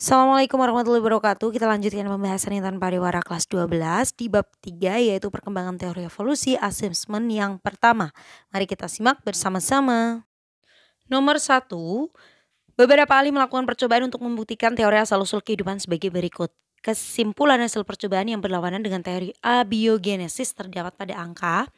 Assalamualaikum warahmatullahi wabarakatuh. Kita lanjutkan pembahasan yang tanpa Pariwara kelas 12 di bab 3 yaitu perkembangan teori evolusi asesmen yang pertama. Mari kita simak bersama-sama. Nomor 1, beberapa ahli melakukan percobaan untuk membuktikan teori asal-usul kehidupan sebagai berikut. Kesimpulan hasil percobaan yang berlawanan dengan teori abiogenesis terdapat pada angka.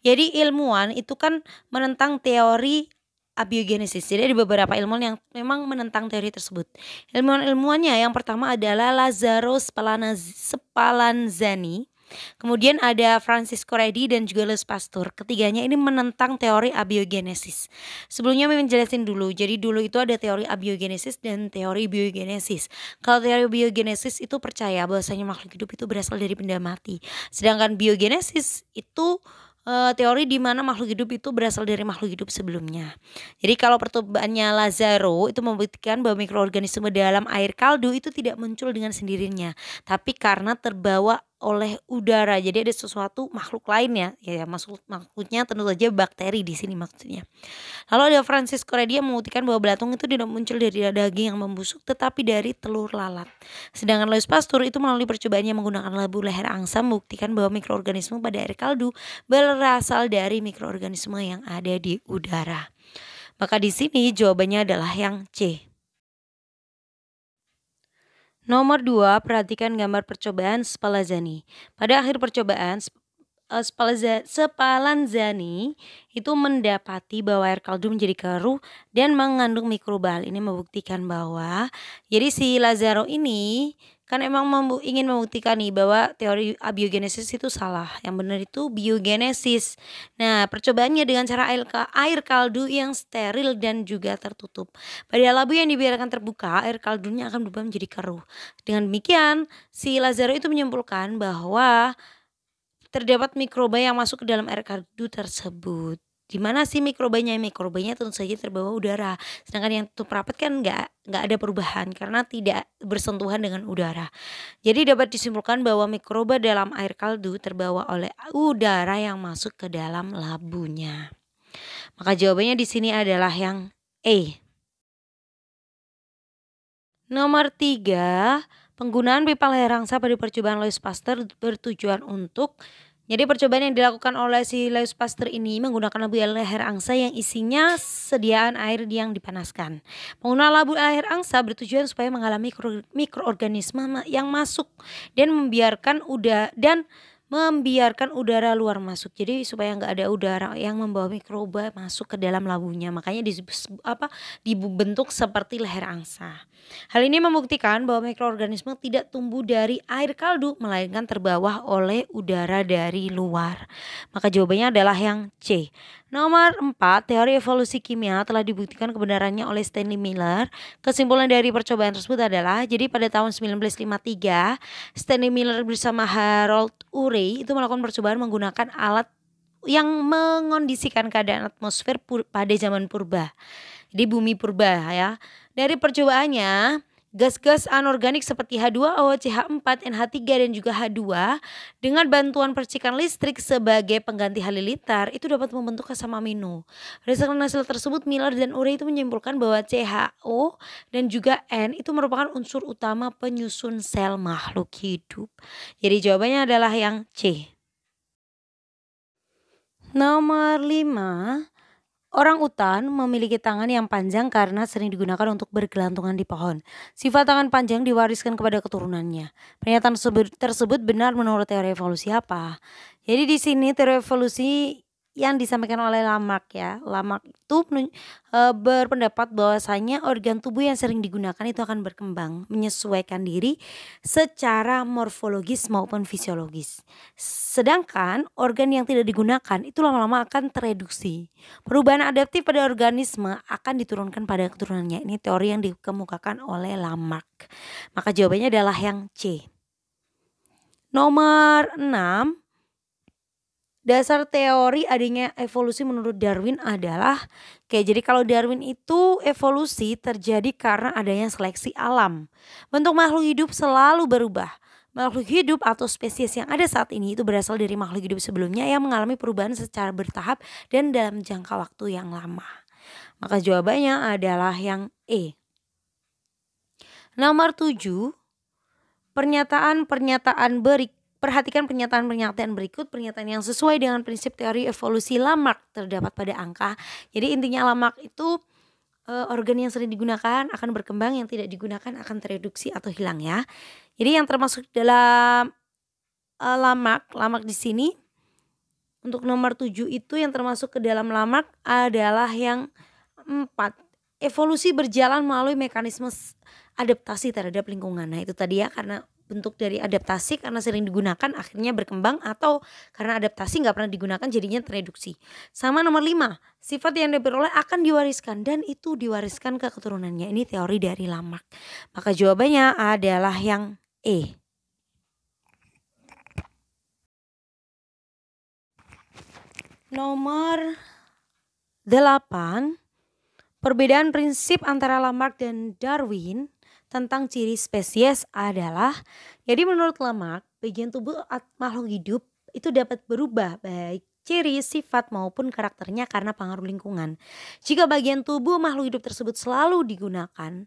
Jadi ilmuwan itu kan menentang teori abiogenesis. Jadi ada beberapa ilmuwan yang memang menentang teori tersebut. Ilmuwan-ilmuwannya yang pertama adalah Lazzaro Spallanzani. Kemudian ada Francisco Redi dan juga Louis Pasteur. Ketiganya ini menentang teori abiogenesis. Sebelumnya memang jelasin dulu. Jadi dulu itu ada teori abiogenesis dan teori biogenesis. Kalau teori biogenesis itu percaya bahwasanya makhluk hidup itu berasal dari benda mati. Sedangkan biogenesis itu teori di mana makhluk hidup itu berasal dari makhluk hidup sebelumnya. Jadi kalau percobaannya Lazzaro itu membuktikan bahwa mikroorganisme dalam air kaldu itu tidak muncul dengan sendirinya, tapi karena terbawa oleh udara. Jadi ada sesuatu makhluk lain ya maksudnya tentu saja bakteri di sini maksudnya. Lalu ada Francisco Redi yang membuktikan bahwa belatung itu tidak muncul dari daging yang membusuk tetapi dari telur lalat. Sedangkan Louis Pasteur itu melalui percobaannya menggunakan labu leher angsa membuktikan bahwa mikroorganisme pada air kaldu berasal dari mikroorganisme yang ada di udara. Maka di sini jawabannya adalah yang C. Nomor 2, perhatikan gambar percobaan Spallanzani. Pada akhir percobaan Spallanzani itu mendapati bahwa air kaldu menjadi keruh dan mengandung mikroba. Ini membuktikan bahwa jadi si Lazzaro ini kan emang ingin membuktikan nih bahwa teori abiogenesis itu salah. Yang benar itu biogenesis. Nah, percobaannya dengan cara air kaldu yang steril dan juga tertutup. Pada labu yang dibiarkan terbuka, air kaldunya akan berubah menjadi keruh. Dengan demikian, si Lazzaro itu menyimpulkan bahwa terdapat mikroba yang masuk ke dalam air kaldu tersebut. Di mana sih mikrobanya? Mikrobanya tentu saja terbawa udara. Sedangkan yang tertutup rapat kan nggak ada perubahan karena tidak bersentuhan dengan udara. Jadi dapat disimpulkan bahwa mikroba dalam air kaldu terbawa oleh udara yang masuk ke dalam labunya. Maka jawabannya di sini adalah yang E. Nomor 3, penggunaan pipa leher angsa pada percobaan Louis Pasteur bertujuan untuk. Jadi percobaan yang dilakukan oleh si Louis Pasteur ini menggunakan labu leher angsa yang isinya sediaan air yang dipanaskan. Penggunaan labu leher angsa bertujuan supaya mengalami mikroorganisme yang masuk dan membiarkan udara luar masuk. Jadi supaya nggak ada udara yang membawa mikroba masuk ke dalam labunya. Makanya dibentuk seperti leher angsa. Hal ini membuktikan bahwa mikroorganisme tidak tumbuh dari air kaldu melainkan terbawa oleh udara dari luar. Maka jawabannya adalah yang C. Nomor 4, teori evolusi kimia telah dibuktikan kebenarannya oleh Stanley Miller. Kesimpulan dari percobaan tersebut adalah, jadi pada tahun 1953, Stanley Miller bersama Harold Urey itu melakukan percobaan menggunakan alat yang mengondisikan keadaan atmosfer pada zaman purba. Jadi bumi purba ya. Dari percobaannya, gas-gas anorganik seperti H2O, CH4, NH3 dan juga H2 dengan bantuan percikan listrik sebagai pengganti halilintar itu dapat membentuk asam amino. Berdasarkan hasil tersebut, Miller dan Urey itu menyimpulkan bahwa CHO dan juga N itu merupakan unsur utama penyusun sel makhluk hidup. Jadi jawabannya adalah yang C. Nomor 5, orang utan memiliki tangan yang panjang karena sering digunakan untuk bergelantungan di pohon. Sifat tangan panjang diwariskan kepada keturunannya. Pernyataan tersebut benar menurut teori evolusi apa? Jadi di sini teori evolusi yang disampaikan oleh Lamarck ya. Lamarck itu berpendapat bahwasanya organ tubuh yang sering digunakan itu akan berkembang, menyesuaikan diri secara morfologis maupun fisiologis. Sedangkan organ yang tidak digunakan itu lama-lama akan tereduksi. Perubahan adaptif pada organisme akan diturunkan pada keturunannya. Ini teori yang dikemukakan oleh Lamarck. Maka jawabannya adalah yang C. Nomor 6, dasar teori adanya evolusi menurut Darwin adalah jadi kalau Darwin itu evolusi terjadi karena adanya seleksi alam. Bentuk makhluk hidup selalu berubah. Makhluk hidup atau spesies yang ada saat ini itu berasal dari makhluk hidup sebelumnya yang mengalami perubahan secara bertahap dan dalam jangka waktu yang lama. Maka jawabannya adalah yang E. Nomor 7, perhatikan pernyataan-pernyataan berikut. Pernyataan yang sesuai dengan prinsip teori evolusi Lamarck terdapat pada angka. Jadi intinya Lamarck itu organ yang sering digunakan akan berkembang, yang tidak digunakan akan tereduksi atau hilang ya. Jadi yang termasuk dalam Lamarck di sini untuk nomor 7 itu yang termasuk ke dalam Lamarck adalah yang 4. Evolusi berjalan melalui mekanisme adaptasi terhadap lingkungan. Nah itu tadi ya, karena bentuk dari adaptasi karena sering digunakan akhirnya berkembang, atau karena adaptasi nggak pernah digunakan jadinya tereduksi. Sama nomor 5, sifat yang diperoleh akan diwariskan dan itu diwariskan ke keturunannya. Ini teori dari Lamarck. Maka jawabannya adalah yang E. Nomor 8, perbedaan prinsip antara Lamarck dan Darwin tentang ciri spesies adalah, jadi menurut Lamarck, bagian tubuh makhluk hidup itu dapat berubah baik ciri, sifat maupun karakternya karena pengaruh lingkungan. Jika bagian tubuh makhluk hidup tersebut selalu digunakan,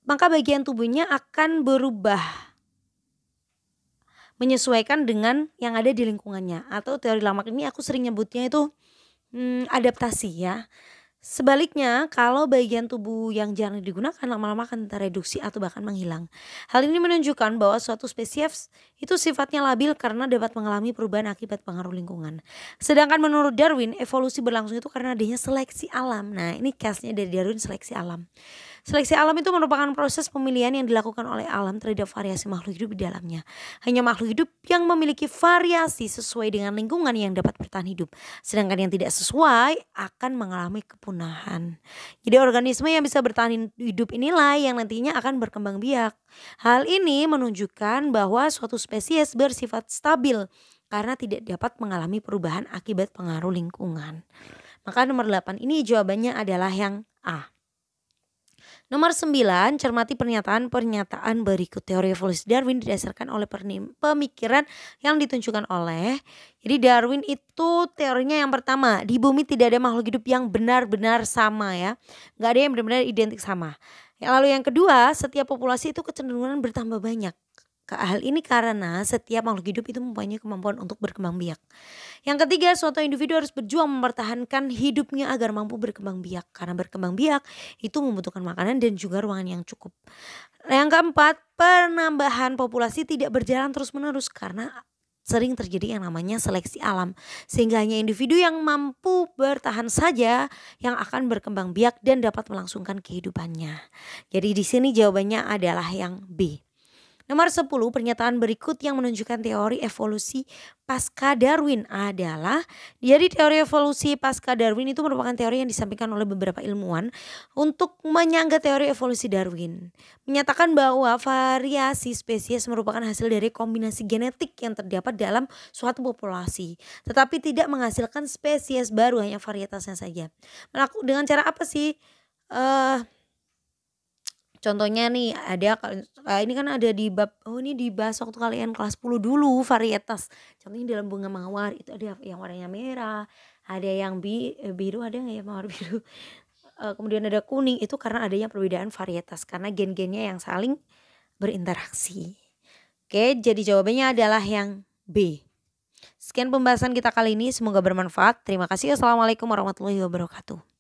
maka bagian tubuhnya akan berubah menyesuaikan dengan yang ada di lingkungannya. Atau teori Lamarck ini aku sering nyebutnya itu adaptasi ya. Sebaliknya, kalau bagian tubuh yang jarang digunakan lama-lama akan tereduksi atau bahkan menghilang. Hal ini menunjukkan bahwa suatu spesies itu sifatnya labil karena dapat mengalami perubahan akibat pengaruh lingkungan. Sedangkan menurut Darwin, evolusi berlangsung itu karena adanya seleksi alam. Nah, ini case-nya dari Darwin, seleksi alam. Seleksi alam itu merupakan proses pemilihan yang dilakukan oleh alam terhadap variasi makhluk hidup di dalamnya. Hanya makhluk hidup yang memiliki variasi sesuai dengan lingkungan yang dapat bertahan hidup. Sedangkan yang tidak sesuai akan mengalami kepunahan. Jadi organisme yang bisa bertahan hidup inilah yang nantinya akan berkembang biak. Hal ini menunjukkan bahwa suatu spesies bersifat stabil karena tidak dapat mengalami perubahan akibat pengaruh lingkungan. Maka nomor 8 ini jawabannya adalah yang A. Nomor 9, cermati pernyataan berikut. Teori evolusi Darwin didasarkan oleh pemikiran yang ditunjukkan oleh. Jadi Darwin itu teorinya yang pertama, di bumi tidak ada makhluk hidup yang benar-benar sama ya. Gak ada yang benar-benar identik sama. Lalu yang kedua, setiap populasi itu kecenderungan bertambah banyak. Hal ini karena setiap makhluk hidup itu mempunyai kemampuan untuk berkembang biak. Yang ketiga, suatu individu harus berjuang mempertahankan hidupnya agar mampu berkembang biak. Karena berkembang biak itu membutuhkan makanan dan juga ruangan yang cukup. Yang keempat, penambahan populasi tidak berjalan terus-menerus karena sering terjadi yang namanya seleksi alam. Sehingga hanya individu yang mampu bertahan saja yang akan berkembang biak dan dapat melangsungkan kehidupannya. Jadi di sini jawabannya adalah yang B. Nomor 10, pernyataan berikut yang menunjukkan teori evolusi pasca Darwin adalah, jadi teori evolusi pasca Darwin itu merupakan teori yang disampaikan oleh beberapa ilmuwan untuk menyangga teori evolusi Darwin. Menyatakan bahwa variasi spesies merupakan hasil dari kombinasi genetik yang terdapat dalam suatu populasi, tetapi tidak menghasilkan spesies baru, hanya varietasnya saja. Dengan cara apa sih? Contohnya nih ada ini kan ada di bab, ini dibahas waktu kalian kelas 10 dulu varietas. Contohnya dalam bunga mawar itu ada yang warnanya merah, ada yang biru, ada nggak ya mawar biru. Kemudian ada kuning, itu karena adanya perbedaan varietas karena gen-gennya yang saling berinteraksi. Oke, jadi jawabannya adalah yang B. Sekian pembahasan kita kali ini, semoga bermanfaat. Terima kasih. Assalamualaikum warahmatullahi wabarakatuh.